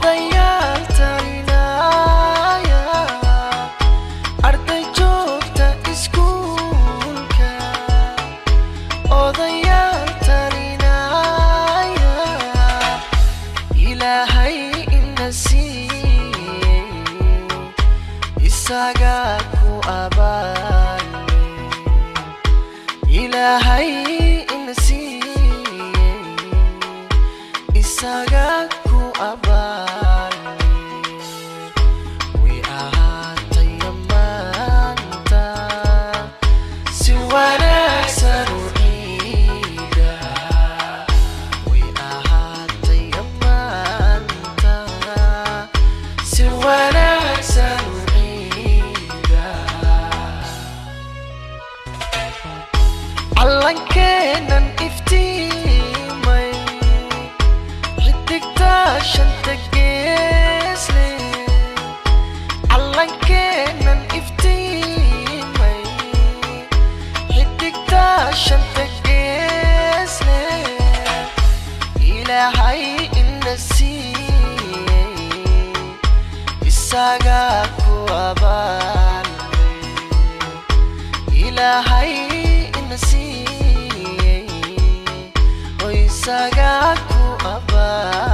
odayaal talinaya arday joogta iskuulka odayaal talinaya ilaahay ina siiyey isaga ku abaale ilaahay ina siiyey isaga ku abaale way ahaatay maanta si wanaagsan u ciida way ahaatay maanta si wanaagsan u ciida calankenan iftiimay xidigta shanta gees leh calankenan iftiimay xidigta shanta gees leh ilaahay ina siiyey isaga ku abaale ilaahay ina siiyey isaga ku abaale